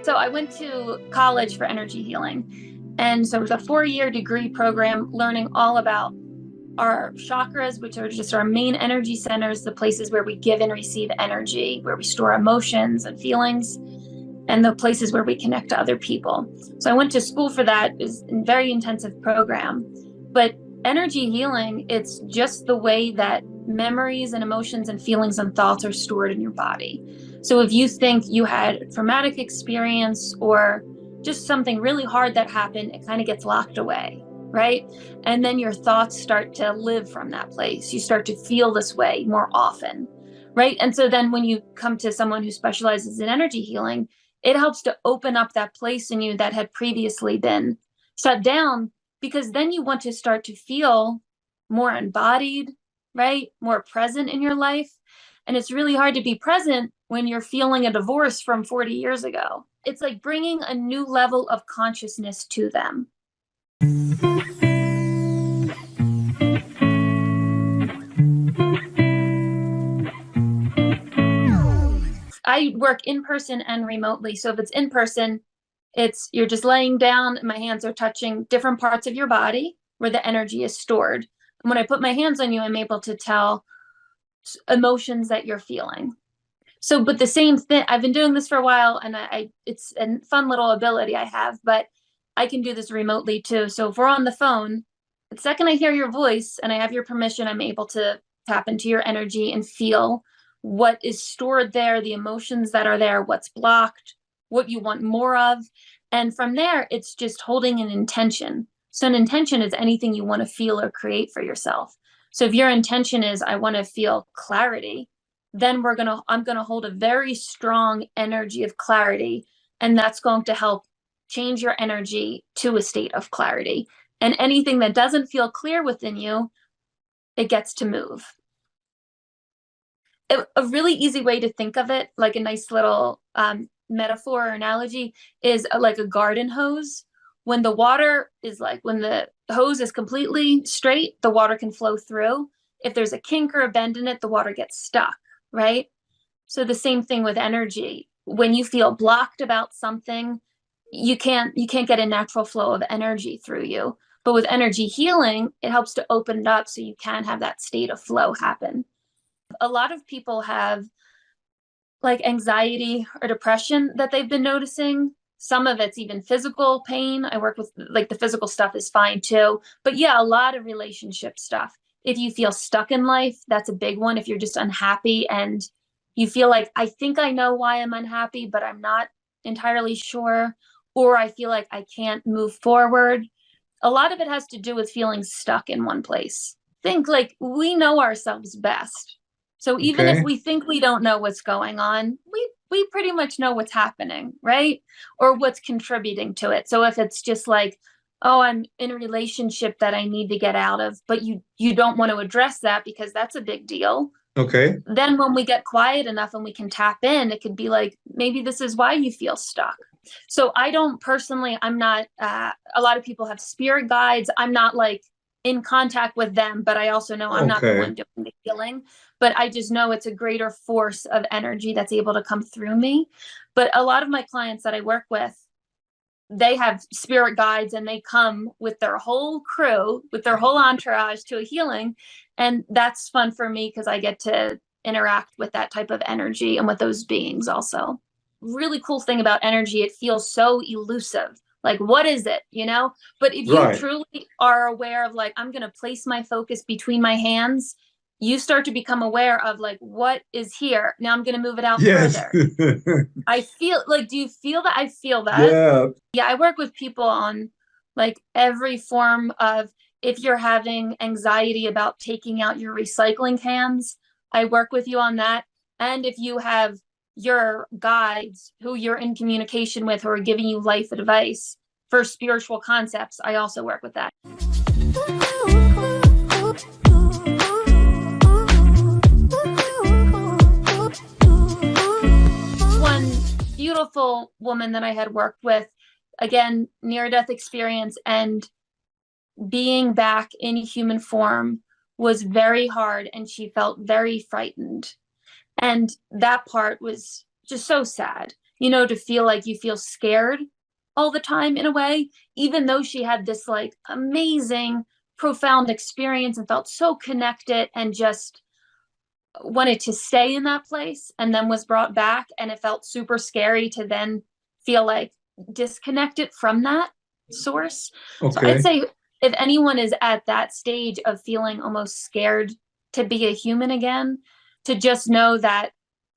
So I went to college for energy healing. And so it was a 4-year degree program learning all about our chakras, which are just our main energy centers, the places where we give and receive energy, where we store emotions and feelings, and the places where we connect to other people. So I went to school for that. It was a very intensive program. But energy healing, it's just the way that memories and emotions and feelings and thoughts are stored in your body. So if you think you had a traumatic experience or just something really hard that happened, it kind of gets locked away, right? And then your thoughts start to live from that place. You start to feel this way more often, right? And so then when you come to someone who specializes in energy healing, it helps to open up that place in you that had previously been shut down, because then you want to start to feel more embodied, right? More present in your life. And it's really hard to be present when you're feeling a divorce from 40 years ago. It's like bringing a new level of consciousness to them. I work in person and remotely. So if it's in person, you're just laying down and my hands are touching different parts of your body where the energy is stored. And when I put my hands on you, I'm able to tell emotions that you're feeling. So, but the same thing, I've been doing this for a while, and it's a fun little ability I have, but I can do this remotely too. So if we're on the phone, the second I hear your voice and I have your permission, I'm able to tap into your energy and feel what is stored there, the emotions that are there, what's blocked, what you want more of. And from there, it's just holding an intention. So an intention is anything you want to feel or create for yourself. So if your intention is, I want to feel clarity, then I'm going to hold a very strong energy of clarity. And that's going to help change your energy to a state of clarity. And anything that doesn't feel clear within you, it gets to move. A really easy way to think of it, like a nice little metaphor or analogy, is like a garden hose. When the hose is completely straight, the water can flow through. If there's a kink or a bend in it, the water gets stuck, right? So the same thing with energy. When you feel blocked about something, you can't get a natural flow of energy through you. But with energy healing, it helps to open it up so you can have that state of flow happen. A lot of people have like anxiety or depression that they've been noticing. Some of it's even physical pain. I work with, like, the physical stuff is fine too. But yeah, a lot of relationship stuff. If you feel stuck in life, that's a big one. If you're just unhappy and you feel like, I think I know why I'm unhappy, but I'm not entirely sure, or I feel like I can't move forward. A lot of it has to do with feeling stuck in one place. Think like we know ourselves best. So even if we think we don't know what's going on, we pretty much know what's happening, right? Or what's contributing to it. So if it's just like, oh, I'm in a relationship that I need to get out of, but you don't want to address that because that's a big deal. Okay. Then when we get quiet enough and we can tap in, it could be like, maybe this is why you feel stuck. So I don't personally, I'm not, a lot of people have spirit guides. I'm not like in contact with them, but I also know I'm not the one doing the healing. But I just know it's a greater force of energy that's able to come through me. But a lot of my clients that I work with, they have spirit guides and they come with their whole crew, with their whole entourage to a healing. And that's fun for me because I get to interact with that type of energy and with those beings also. Really cool thing about energy, it feels so elusive. Like, what is it, But if you truly are aware of, like, I'm going to place my focus between my hands, you start to become aware of, like, what is here. Now I'm going to move it out further. I feel like, do you feel that? I feel that. Yeah, I work with people on, like, every form of, if you're having anxiety about taking out your recycling cans, I work with you on that. And if you have your guides who you're in communication with, who are giving you life advice for spiritual concepts, I also work with that. One beautiful woman that I had worked with, again, near-death experience, and being back in human form was very hard, and she felt very frightened. And that part was just so sad. to feel like you feel scared all the time in a way, even though she had this like amazing, profound experience and felt so connected and just wanted to stay in that place, and then was brought back, and it felt super scary to then feel like disconnected from that source. So I'd Okay. say if anyone is at that stage of feeling almost scared to be a human again, to just know that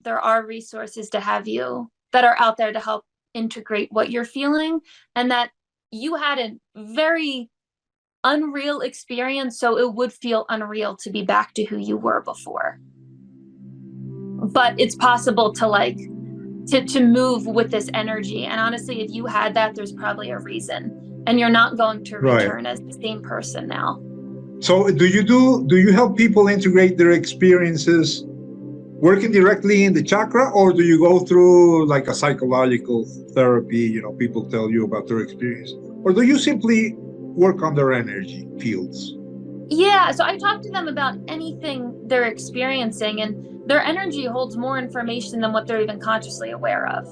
there are resources to have you that are out there to help integrate what you're feeling, and that you had a very unreal experience, so it would feel unreal to be back to who you were before. But it's possible to like to move with this energy. And honestly, if you had that, there's probably a reason. And you're not going to Right. return as the same person now. So do you help people integrate their experiences working directly in the chakra, or do you go through like a psychological therapy, people tell you about their experience, or do you simply work on their energy fields? Yeah, so I talk to them about anything they're experiencing, and their energy holds more information than what they're even consciously aware of.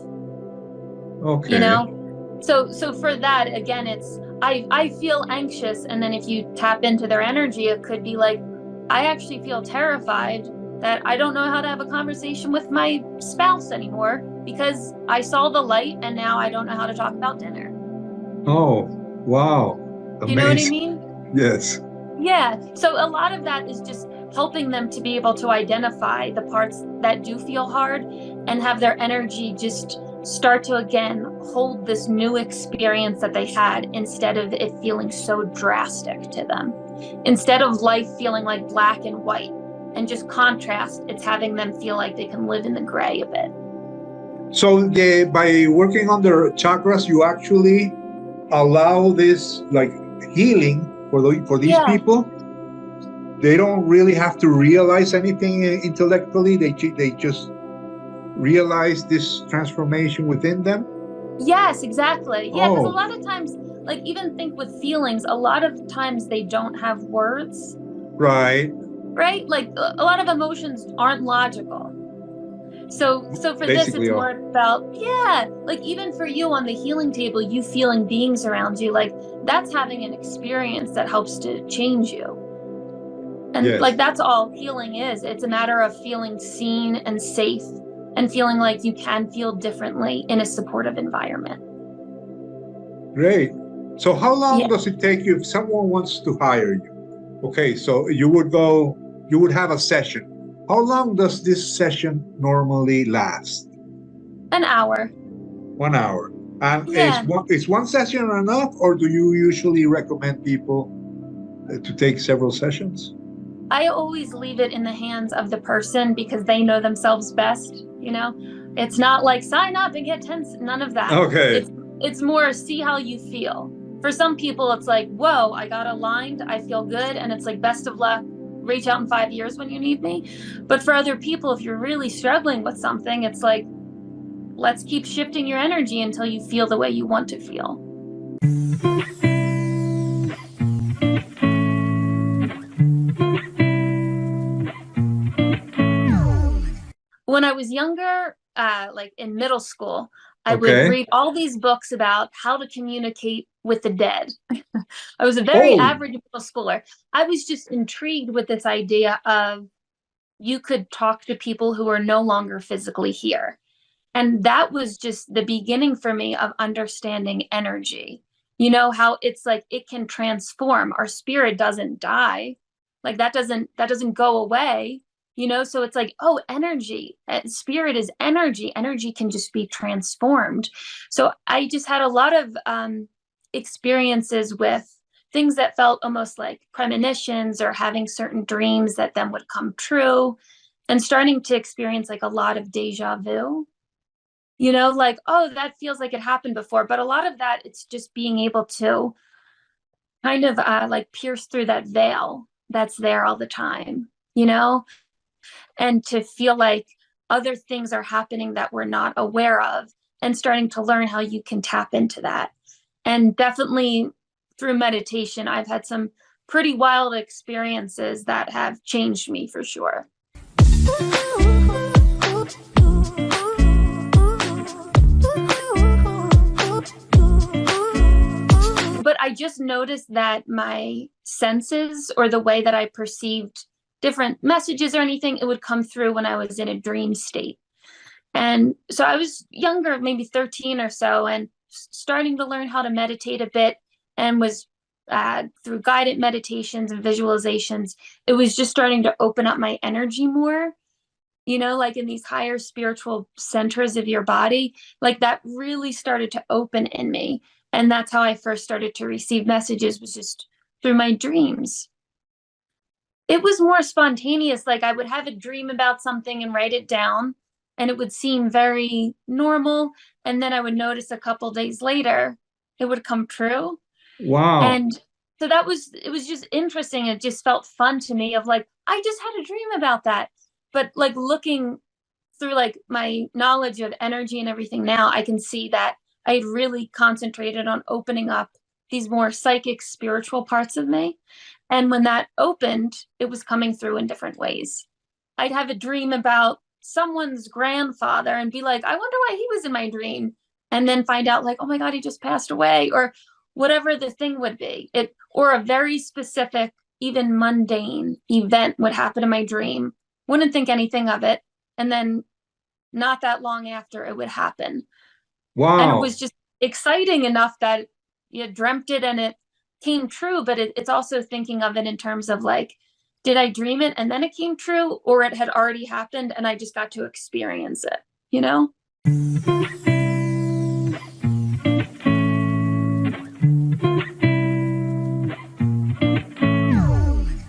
Okay. So for that, again, it's I feel anxious, and then if you tap into their energy, it could be like, I actually feel terrified that I don't know how to have a conversation with my spouse anymore because I saw the light and now I don't know how to talk about dinner. Oh, wow. Do you know what I Amazing. mean? Yes. Yeah. So a lot of that is just helping them to be able to identify the parts that do feel hard and have their energy just start to again hold this new experience that they had, instead of it feeling so drastic to them. Instead of life feeling like black and white and just contrast, it's having them feel like they can live in the gray a bit. So by working on their chakras, you actually allow this like healing for these Yeah. people. They don't really have to realize anything intellectually. They just realize this transformation within them. Yes, exactly. Yeah, because a Oh, lot of times, like even think with feelings, a lot of times they don't have words, right. right? Like a lot of emotions aren't logical. So for this, Basically, it's more about, yeah, like even for you on the healing table, you feeling beings around you, like that's having an experience that helps to change you. And yes. like that's all healing is. It's a matter of feeling seen and safe and feeling like you can feel differently in a supportive environment. Great. So how long Yeah. does it take you if someone wants to hire you? Okay, so you would have a session. How long does this session normally last? An hour. 1 hour. And Yeah. is one session enough, or do you usually recommend people to take several sessions? I always leave it in the hands of the person because they know themselves best. It's not like sign up and get 10, none of that. Okay. It's more see how you feel. For some people, it's like, whoa, I got aligned, I feel good, and it's like, best of luck, reach out in 5 years when you need me. But for other people, if you're really struggling with something, it's like, let's keep shifting your energy until you feel the way you want to feel. When I was younger, like in middle school, I would Okay. read all these books about how to communicate with the dead. I was a very Oh, average middle schooler. I was just intrigued with this idea of you could talk to people who are no longer physically here. And that was just the beginning for me of understanding energy. How it's like it can transform. Our spirit doesn't die. Like that doesn't go away. So it's like, oh, energy. Spirit is energy. Energy can just be transformed. So I just had a lot of experiences with things that felt almost like premonitions or having certain dreams that then would come true, and starting to experience like a lot of deja vu. Like, oh, that feels like it happened before. But a lot of that, it's just being able to kind of like pierce through that veil that's there all the time, and to feel like other things are happening that we're not aware of, and starting to learn how you can tap into that. And definitely through meditation, I've had some pretty wild experiences that have changed me for sure. just noticed that my senses or the way that I perceived different messages or anything, it would come through when I was in a dream state. And so I was younger, maybe 13 or so, and starting to learn how to meditate a bit, and was through guided meditations and visualizations, it was just starting to open up my energy more, like in these higher spiritual centers of your body, like that really started to open in me. And that's how I first started to receive messages, was just through my dreams. It was more spontaneous. Like I would have a dream about something and write it down, and it would seem very normal. And then I would notice a couple days later, it would come true. Wow. And so it was just interesting. It just felt fun to me of like, I just had a dream about that. But like looking through like my knowledge of energy and everything now, I can see that I had really concentrated on opening up these more psychic, spiritual parts of me. And when that opened, it was coming through in different ways. I'd have a dream about someone's grandfather and be like, I wonder why he was in my dream. And then find out like, oh my God, he just passed away, or whatever the thing would be. Or a very specific, even mundane event would happen in my dream. Wouldn't think anything of it. And then not that long after, it would happen. And it Wow. was just exciting enough that you dreamt it and it came true. But it's also thinking of it in terms of like, did I dream it and then it came true, or it had already happened and I just got to experience it, you know?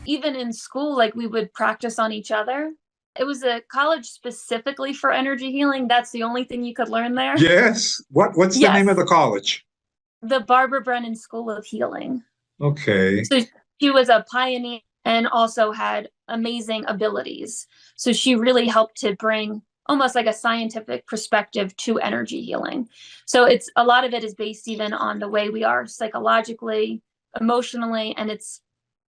Even in school, like we would practice on each other. It was a college specifically for energy healing. That's the only thing you could learn there. Yes. What's the name of Yes, the college? the Barbara Brennan School of Healing. Okay. So she was a pioneer and also had amazing abilities. So she really helped to bring almost like a scientific perspective to energy healing. So it's a lot of it is based even on the way we are psychologically, emotionally, and it's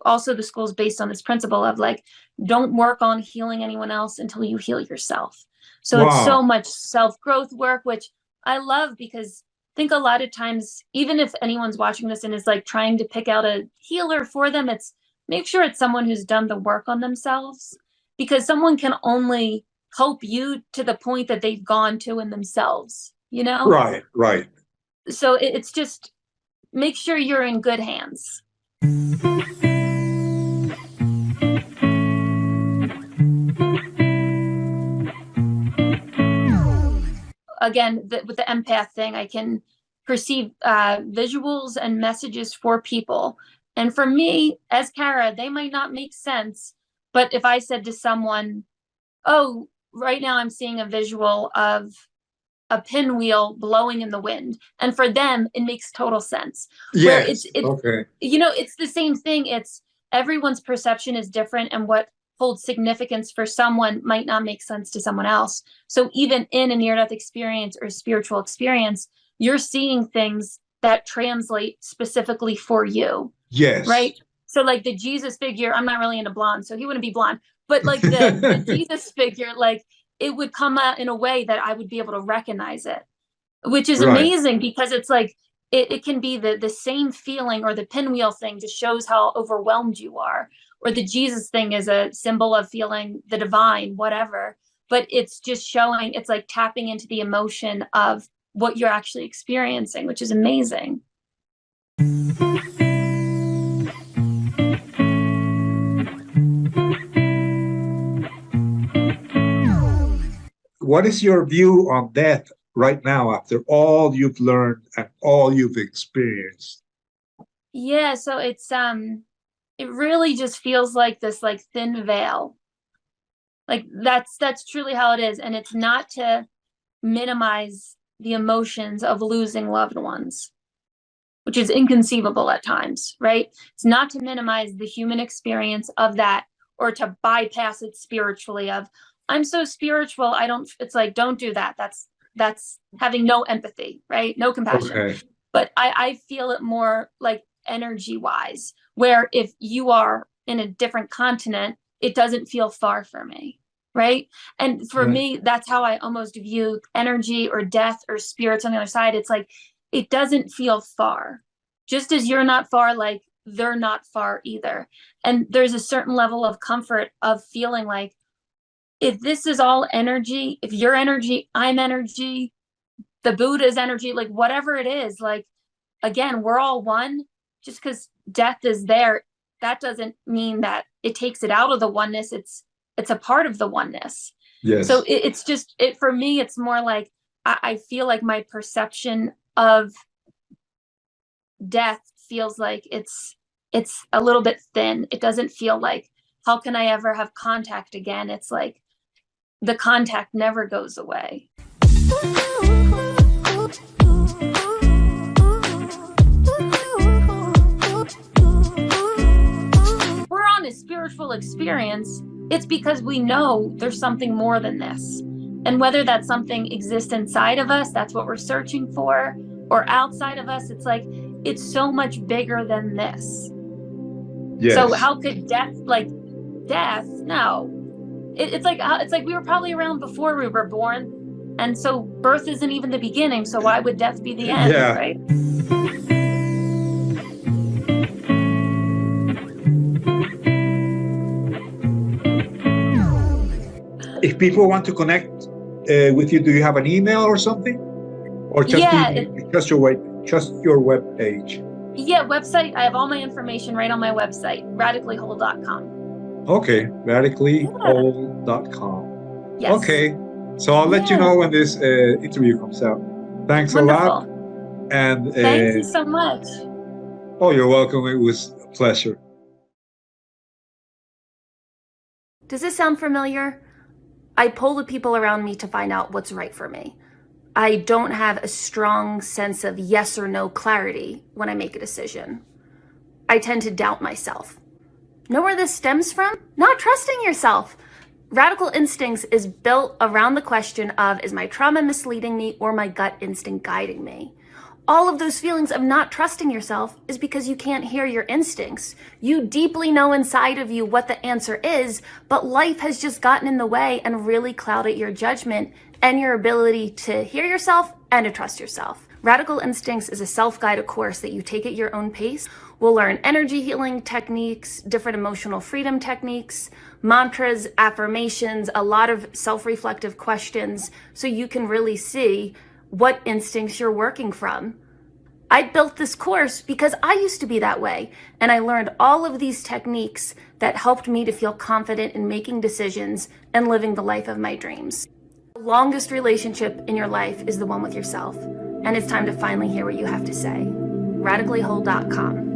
also the school's based on this principle of like, don't work on healing anyone else until you heal yourself. So it's so Wow. much self-growth work, which I love, because I think a lot of times, even if anyone's watching this and is like trying to pick out a healer for them, it's make sure it's someone who's done the work on themselves, because someone can only help you to the point that they've gone to in themselves, you know? Right, right. So it's just make sure you're in good hands. Again, with the empath thing, I can perceive visuals and messages for people. And for me, as Kara, they might not make sense. But if I said to someone, oh, right now I'm seeing a visual of a pinwheel blowing in the wind, and for them, it makes total sense. Where Yes. it's Okay. it's the same thing. It's everyone's perception is different, and what holds significance for someone might not make sense to someone else. So even in a near-death experience or spiritual experience, you're seeing things that translate specifically for you, Yes. right? So like the Jesus figure, I'm not really into blonde, so he wouldn't be blonde, but like the Jesus figure, like it would come out in a way that I would be able to recognize it, which is Right. amazing, because it's like it can be the same feeling, or the pinwheel thing just shows how overwhelmed you are, or the Jesus thing is a symbol of feeling the divine, whatever. But it's just showing, it's like tapping into the emotion of what you're actually experiencing, which is amazing. What is your view on death right now after all you've learned and all you've experienced? Yeah, so it really just feels like this like thin veil. Like that's truly how it is. And it's not to minimize the emotions of losing loved ones, which is inconceivable at times, right? It's not to minimize the human experience of that, or to bypass it spiritually of, I'm so spiritual, I don't, it's like, don't do that. That's having no empathy, right? No compassion. Okay. But I feel it more like energy wise, where if you are in a different continent, it doesn't feel far for me, right? And for Right. me, that's how I almost view energy or death or spirits on the other side. It's like, it doesn't feel far. just as you're not far, like they're not far either. And there's a certain level of comfort of feeling like, if this is all energy, if you're energy, I'm energy, the Buddha's energy, like whatever it is, like, again, we're all one. Just because death is there, that doesn't mean that it takes it out of the oneness. It's a part of the oneness. Yes. So it's just, for me, it's more like, I feel like my perception of death feels like it's a little bit thin. It doesn't feel like, how can I ever have contact again? It's like the contact never goes away. We're on a spiritual experience. It's because we know there's something more than this. And whether that something exists inside of us, that's what we're searching for, or outside of us, it's like, it's so much bigger than this. Yes. So how could death, no. It's like we were probably around before we were born. And so birth isn't even the beginning. So why would death be the end, right? If people want to connect with you, do you have an email or something? Or just, just your web page? Yeah, website. I have all my information right on my website, radicallywhole.com. Okay, radicallywhole.com. Yes. Okay, so I'll let you know when this interview comes out. Thanks Wonderful. a lot. And thank you so much. Oh, you're welcome. It was a pleasure. Does this sound familiar? I poll the people around me to find out what's right for me. I don't have a strong sense of yes or no clarity when I make a decision. I tend to doubt myself. Know where this stems from? Not trusting yourself. Radical Instincts is built around the question of, is my trauma misleading me or my gut instinct guiding me? All of those feelings of not trusting yourself is because you can't hear your instincts. You deeply know inside of you what the answer is, but life has just gotten in the way and really clouded your judgment and your ability to hear yourself and to trust yourself. Radical Instincts is a self-guided course that you take at your own pace. We'll learn energy healing techniques, different emotional freedom techniques, mantras, affirmations, a lot of self-reflective questions, so you can really see what instincts you're working from. I built this course because I used to be that way, and I learned all of these techniques that helped me to feel confident in making decisions and living the life of my dreams. The longest relationship in your life is the one with yourself, and it's time to finally hear what you have to say. radicallywhole.com.